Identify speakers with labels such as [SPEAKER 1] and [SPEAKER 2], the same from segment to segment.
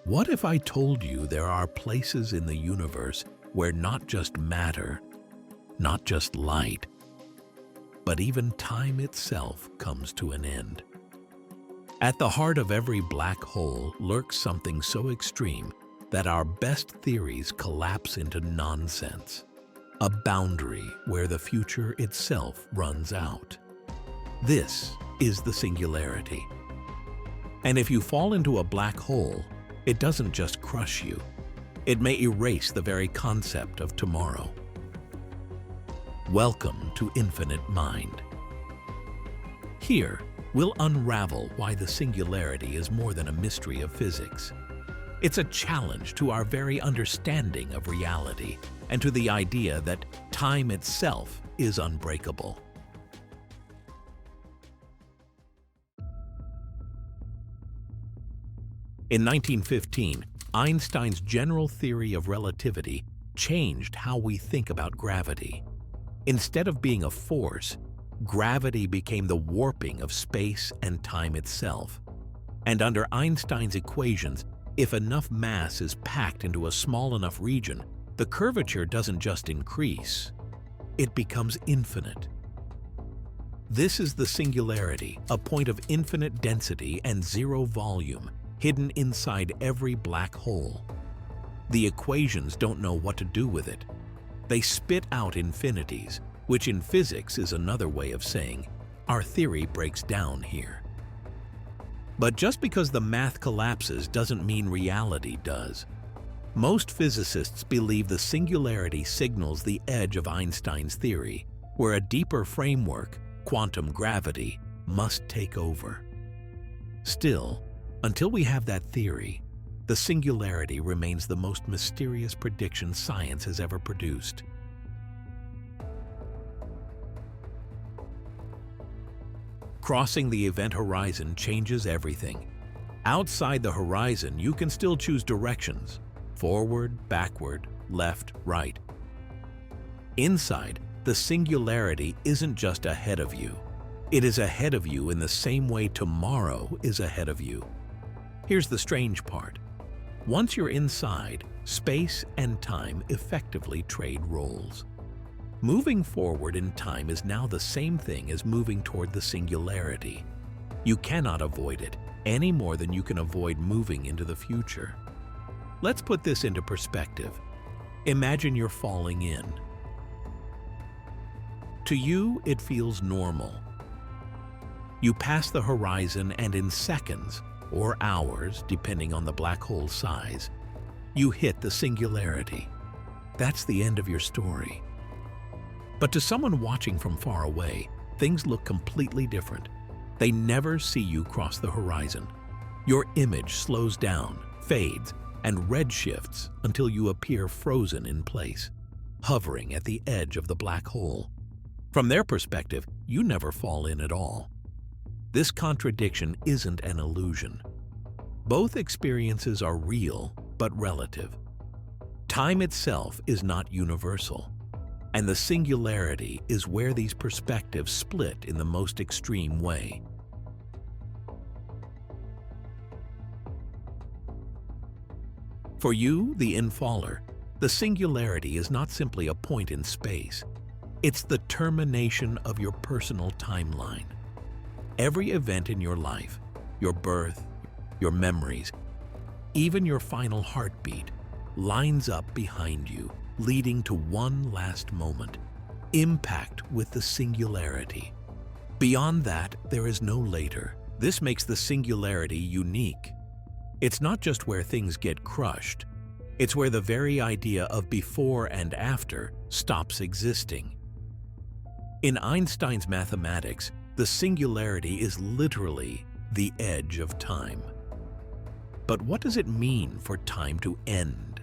[SPEAKER 1] What if I told you there are places in the universe where not just matter, not just light, but even time itself comes to an end? At the heart of every black hole lurks something so extreme that our best theories collapse into nonsense. A boundary where the future itself runs out. This is the singularity. And if you fall into a black hole, it doesn't just crush you. It may erase the very concept of tomorrow. Welcome to infinitMIND. Here, we'll unravel why the singularity is more than a mystery of physics. It's a challenge to our very understanding of reality and to the idea that time itself is unbreakable. In 1915, Einstein's general theory of relativity changed how we think about gravity. Instead of being a force, gravity became the warping of space and time itself. And under Einstein's equations, if enough mass is packed into a small enough region, the curvature doesn't just increase, it becomes infinite. This is the singularity, a point of infinite density and zero volume, hidden inside every black hole. The equations don't know what to do with it. They spit out infinities, which in physics is another way of saying, our theory breaks down here. But just because the math collapses doesn't mean reality does. Most physicists believe the singularity signals the edge of Einstein's theory, where a deeper framework, quantum gravity, must take over. Still, until we have that theory, the singularity remains the most mysterious prediction science has ever produced. Crossing the event horizon changes everything. Outside the horizon, you can still choose directions: forward, backward, left, right. Inside, the singularity isn't just ahead of you. It is ahead of you in the same way tomorrow is ahead of you. Here's the strange part. Once you're inside, space and time effectively trade roles. Moving forward in time is now the same thing as moving toward the singularity. You cannot avoid it, any more than you can avoid moving into the future. Let's put this into perspective. Imagine you're falling in. To you, it feels normal. You pass the horizon and in seconds, or hours, depending on the black hole size, you hit the singularity. That's the end of your story. But to someone watching from far away, things look completely different. They never see you cross the horizon. Your image slows down, fades, and redshifts until you appear frozen in place, hovering at the edge of the black hole. From their perspective, you never fall in at all. This contradiction isn't an illusion. Both experiences are real, but relative. Time itself is not universal. And the singularity is where these perspectives split in the most extreme way. For you, the infaller, the singularity is not simply a point in space. It's the termination of your personal timeline. Every event in your life, your birth, your memories, even your final heartbeat, lines up behind you, leading to one last moment, impact with the singularity. Beyond that, there is no later. This makes the singularity unique. It's not just where things get crushed, it's where the very idea of before and after stops existing. In Einstein's mathematics, the singularity is literally the edge of time. But what does it mean for time to end?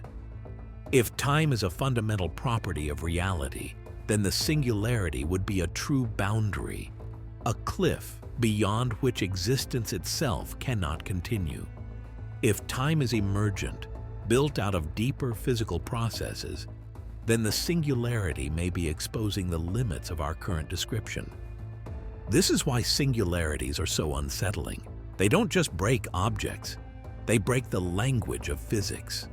[SPEAKER 1] If time is a fundamental property of reality, then the singularity would be a true boundary, a cliff beyond which existence itself cannot continue. If time is emergent, built out of deeper physical processes, then the singularity may be exposing the limits of our current description. This is why singularities are so unsettling. They don't just break objects, They break the language of physics.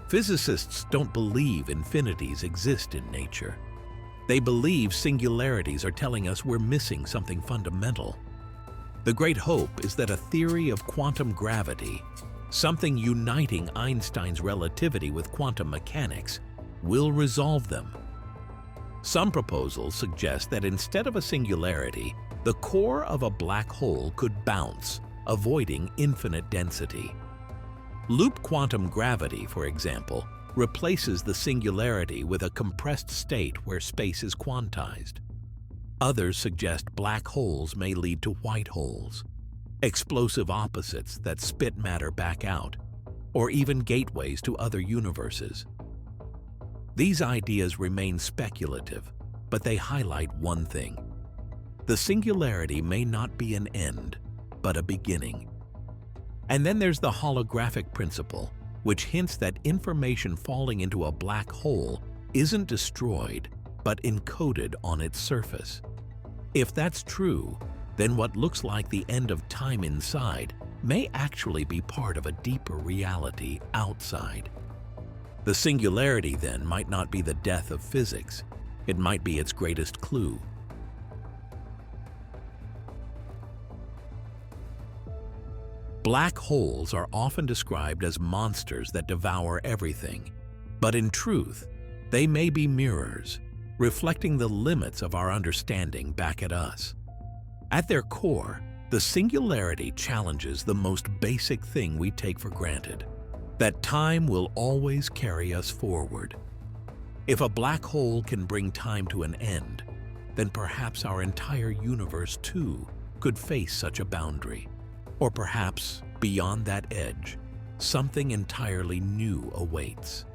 [SPEAKER 1] Physicists don't believe infinities exist in nature. They believe singularities are telling us we're missing something fundamental. The great hope is that a theory of quantum gravity, something uniting Einstein's relativity with quantum mechanics, will resolve them. Some proposals suggest that instead of a singularity, the core of a black hole could bounce, avoiding infinite density. Loop quantum gravity, for example, replaces the singularity with a compressed state where space is quantized. Others suggest black holes may lead to white holes, explosive opposites that spit matter back out, or even gateways to other universes. These ideas remain speculative, but they highlight one thing. The singularity may not be an end, but a beginning. And then there's the holographic principle, which hints that information falling into a black hole isn't destroyed, but encoded on its surface. If that's true, then what looks like the end of time inside may actually be part of a deeper reality outside. The singularity, then, might not be the death of physics. It might be its greatest clue. Black holes are often described as monsters that devour everything, but in truth, they may be mirrors, reflecting the limits of our understanding back at us. At their core, the singularity challenges the most basic thing we take for granted, that time will always carry us forward. If a black hole can bring time to an end, then perhaps our entire universe too could face such a boundary. Or perhaps, beyond that edge, something entirely new awaits.